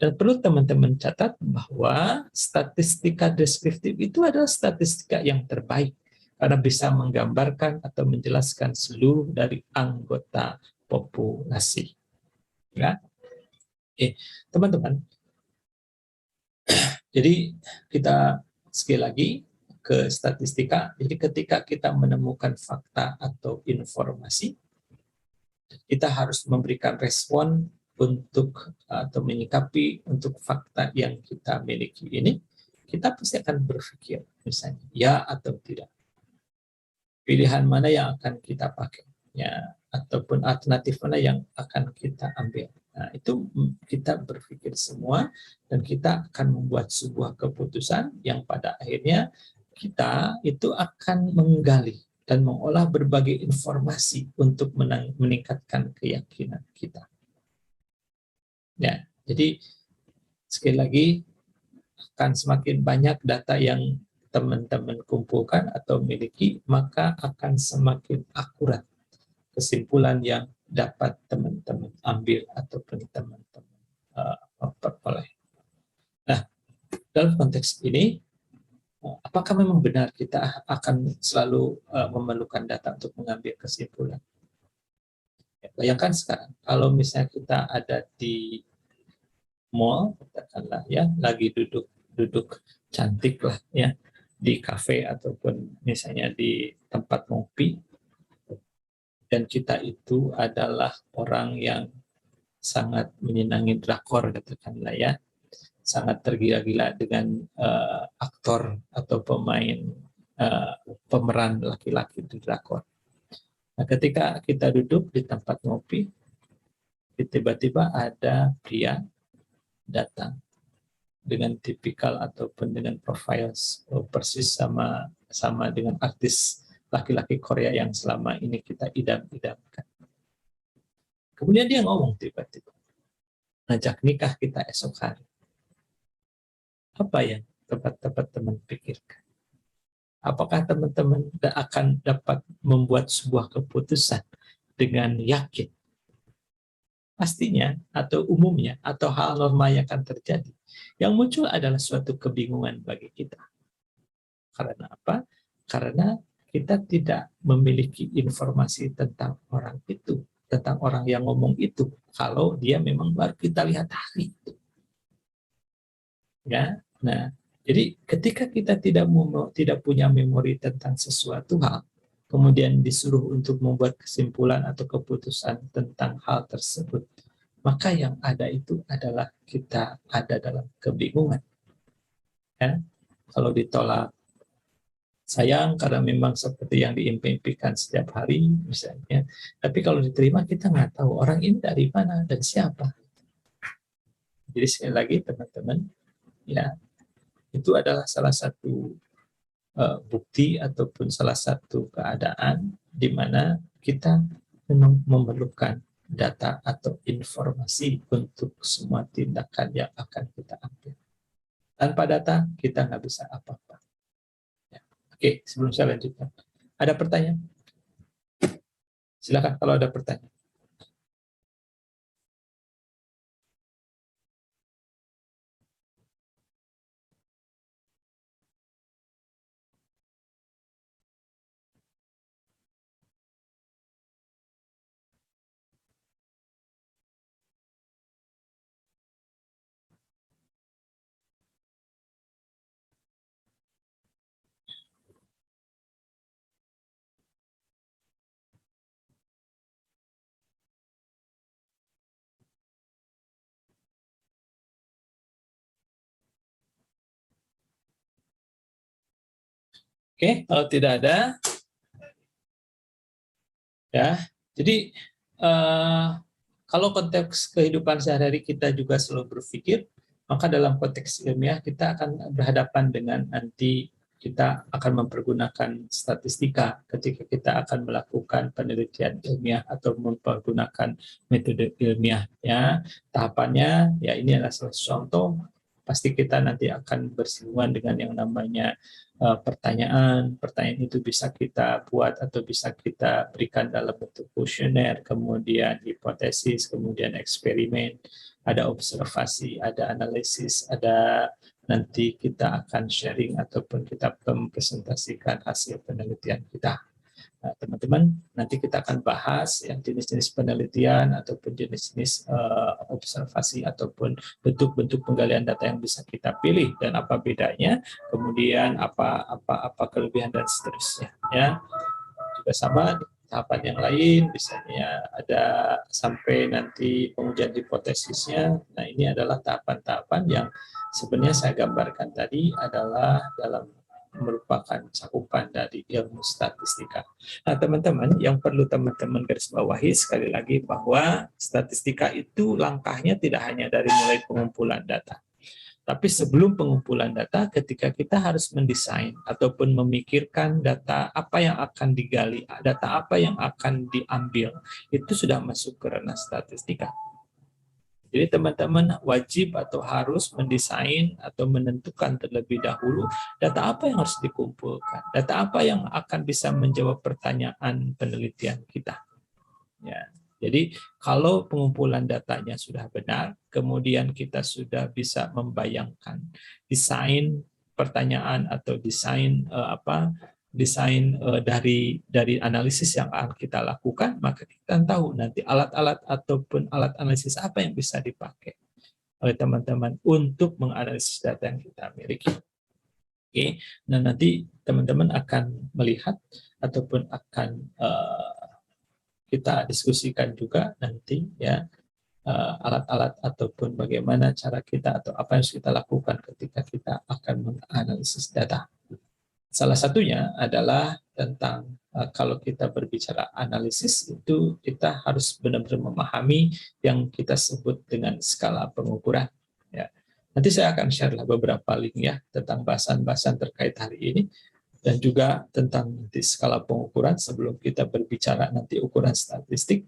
Dan perlu teman-teman catat bahwa statistika deskriptif itu adalah statistika yang terbaik karena bisa menggambarkan atau menjelaskan seluruh dari anggota populasi. Ya. Teman-teman, jadi kita sekali lagi ke statistika. Jadi ketika kita menemukan fakta atau informasi, kita harus memberikan respon untuk atau menyikapi untuk fakta yang kita miliki ini. Kita pasti akan berpikir misalnya ya atau tidak. Pilihan mana yang akan kita pakai, ya, ataupun alternatif mana yang akan kita ambil. Nah, itu kita berpikir semua dan kita akan membuat sebuah keputusan yang pada akhirnya kita itu akan menggali dan mengolah berbagai informasi untuk meningkatkan keyakinan kita. Ya, jadi sekali lagi akan semakin banyak data yang teman-teman kumpulkan atau miliki, maka akan semakin akurat kesimpulan yang dapat teman-teman ambil ataupun teman-teman peroleh. Nah, dalam konteks ini, apakah memang benar kita akan selalu memerlukan data untuk mengambil kesimpulan? Ya, bayangkan sekarang, kalau misalnya kita ada di mall, katakanlah ya, lagi duduk cantik lah ya, di kafe ataupun misalnya di tempat ngopi, dan kita itu adalah orang yang sangat menyenangi drakor, katakanlah ya, sangat tergila-gila dengan aktor atau pemeran laki-laki di drakor. Nah, ketika kita duduk di tempat ngopi, tiba-tiba ada pria datang dengan tipikal ataupun dengan profil persis sama dengan artis laki-laki Korea yang selama ini kita idam-idamkan. Kemudian dia ngomong tiba-tiba, ngajak nikah kita esok hari. Apa yang teman-teman teman pikirkan? Apakah teman-teman akan dapat membuat sebuah keputusan dengan yakin? Pastinya atau umumnya atau hal normal yang akan terjadi. Yang muncul adalah suatu kebingungan bagi kita. Karena apa? Karena kita tidak memiliki informasi tentang orang itu, tentang orang yang ngomong itu, kalau dia memang baru kita lihat hari itu. Ya, nah, jadi ketika kita tidak punya memori tentang sesuatu hal, kemudian disuruh untuk membuat kesimpulan atau keputusan tentang hal tersebut, maka yang ada itu adalah kita ada dalam kebingungan. Ya, kalau ditolak, sayang karena memang seperti yang diimpikan setiap hari misalnya. Tapi kalau diterima kita nggak tahu orang ini dari mana dan siapa. Jadi sekali lagi teman-teman, ya itu adalah salah satu bukti ataupun salah satu keadaan di mana kita memang memerlukan data atau informasi untuk semua tindakan yang akan kita ambil. Tanpa data kita nggak bisa apa-apa. Oke, sebelum saya lanjutkan, ada pertanyaan? Silakan kalau ada pertanyaan. Oke, kalau tidak ada, ya. Jadi kalau konteks kehidupan sehari-hari kita juga selalu berpikir, maka dalam konteks ilmiah kita akan berhadapan dengan nanti kita akan mempergunakan statistika ketika kita akan melakukan penelitian ilmiah atau mempergunakan metode ilmiah. Ya, tahapannya ya ini adalah salah satu contoh. Pasti kita nanti akan bersinggungan dengan yang namanya pertanyaan itu bisa kita buat atau bisa kita berikan dalam bentuk kuesioner, kemudian hipotesis, kemudian eksperimen, ada observasi, ada analisis, ada nanti kita akan sharing ataupun kita mempresentasikan hasil penelitian kita. Nah, teman-teman, nanti kita akan bahas yang jenis-jenis penelitian ataupun jenis-jenis observasi ataupun bentuk-bentuk penggalian data yang bisa kita pilih dan apa bedanya, kemudian apa kelebihan dan seterusnya. Ya, juga sama tahapan yang lain, misalnya ada sampai nanti pengujian hipotesisnya. Nah, ini adalah tahapan-tahapan yang sebenarnya saya gambarkan tadi adalah dalam merupakan cakupan dari ilmu statistika. Nah, teman-teman, yang perlu teman-teman garis bawahi sekali lagi bahwa statistika itu langkahnya tidak hanya dari mulai pengumpulan data. Tapi sebelum pengumpulan data, ketika kita harus mendesain ataupun memikirkan data apa yang akan digali, data apa yang akan diambil, itu sudah masuk ke ranah statistika. Jadi teman-teman wajib atau harus mendesain atau menentukan terlebih dahulu data apa yang harus dikumpulkan, data apa yang akan bisa menjawab pertanyaan penelitian kita. Ya. Jadi kalau pengumpulan datanya sudah benar, kemudian kita sudah bisa membayangkan desain pertanyaan atau desain dari analisis yang akan kita lakukan, maka kita tahu nanti alat-alat ataupun alat analisis apa yang bisa dipakai oleh teman-teman untuk menganalisis data yang kita miliki. Oke, nah nanti teman-teman akan melihat ataupun akan kita diskusikan juga nanti ya alat-alat ataupun bagaimana cara kita atau apa yang harus kita lakukan ketika kita akan menganalisis data. Salah satunya adalah tentang kalau kita berbicara analisis itu kita harus benar-benar memahami yang kita sebut dengan skala pengukuran. Ya. Nanti saya akan share beberapa link ya tentang bahasan-bahasan terkait hari ini dan juga tentang nanti skala pengukuran sebelum kita berbicara nanti ukuran statistik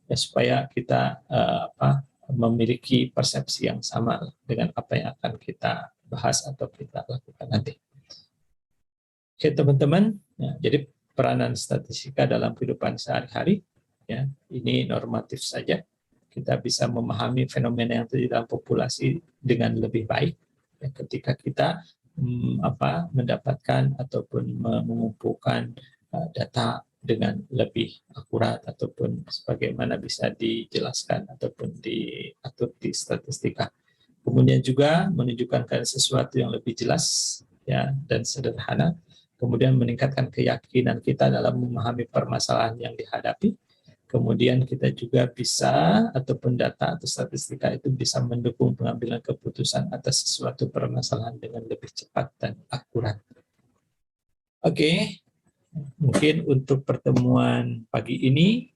ya supaya kita memiliki persepsi yang sama dengan apa yang akan kita bahas atau kita lakukan nanti. Oke teman-teman, ya, jadi peranan statistika dalam kehidupan sehari-hari, ya ini normatif saja. Kita bisa memahami fenomena yang terjadi dalam populasi dengan lebih baik ya, ketika kita mendapatkan ataupun mengumpulkan data dengan lebih akurat ataupun sebagaimana bisa dijelaskan ataupun diatur di statistika. Kemudian juga menunjukkan sesuatu yang lebih jelas ya dan sederhana. Kemudian meningkatkan keyakinan kita dalam memahami permasalahan yang dihadapi. Kemudian kita juga bisa, ataupun data atau statistika itu bisa mendukung pengambilan keputusan atas sesuatu permasalahan dengan lebih cepat dan akurat. Oke, mungkin untuk pertemuan pagi ini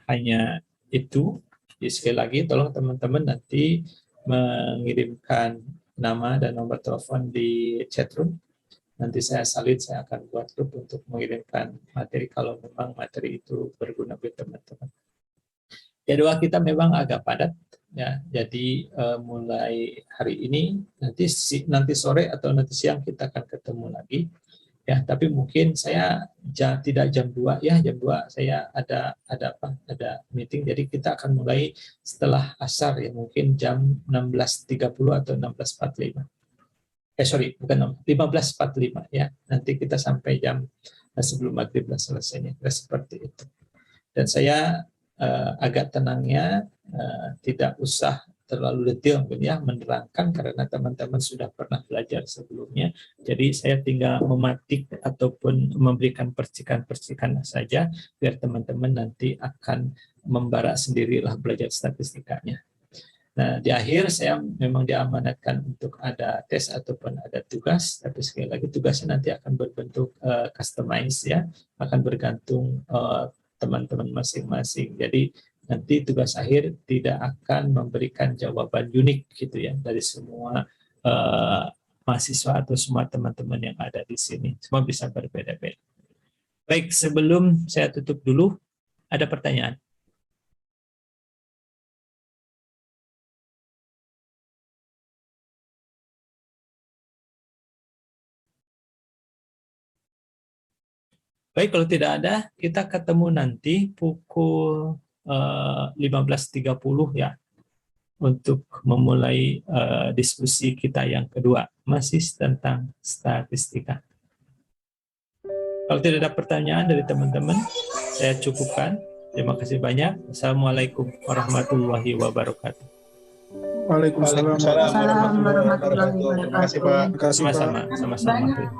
hanya itu. Jadi sekali lagi tolong teman-teman nanti mengirimkan nama dan nomor telepon di chatroom. Nanti saya salin, saya akan buat grup untuk mengirimkan materi kalau memang materi itu berguna buat teman-teman. Jadwal kita memang agak padat, ya. Jadi mulai hari ini, nanti sore atau nanti siang kita akan ketemu lagi, ya. Tapi mungkin saya tidak jam 2 ya, jam 2 saya ada meeting, jadi kita akan mulai setelah asar ya, mungkin jam 16.30 atau 16.45. Bukan 15.45 ya. Nanti kita sampai jam sebelum maghrib selesainya. Seperti itu. Dan saya agak tenangnya tidak usah terlalu detail ya menerangkan karena teman-teman sudah pernah belajar sebelumnya. Jadi saya tinggal mematik ataupun memberikan percikan-percikan saja biar teman-teman nanti akan membara sendirilah belajar statistikanya. Nah, di akhir saya memang diamanatkan untuk ada tes ataupun ada tugas, tapi sekali lagi tugasnya nanti akan berbentuk customize ya, akan bergantung teman-teman masing-masing. Jadi nanti tugas akhir tidak akan memberikan jawaban unik gitu ya dari semua mahasiswa atau semua teman-teman yang ada di sini. Semua bisa berbeda-beda. Baik, sebelum saya tutup dulu, ada pertanyaan? Baik, kalau tidak ada, kita ketemu nanti pukul 15.30 ya, untuk memulai diskusi kita yang kedua, masih tentang statistika. Kalau tidak ada pertanyaan dari teman-teman, saya cukupkan. Terima kasih banyak. Assalamualaikum warahmatullahi wabarakatuh. Waalaikumsalam warahmatullahi wabarakatuh. Terima kasih Pak. Sama-sama.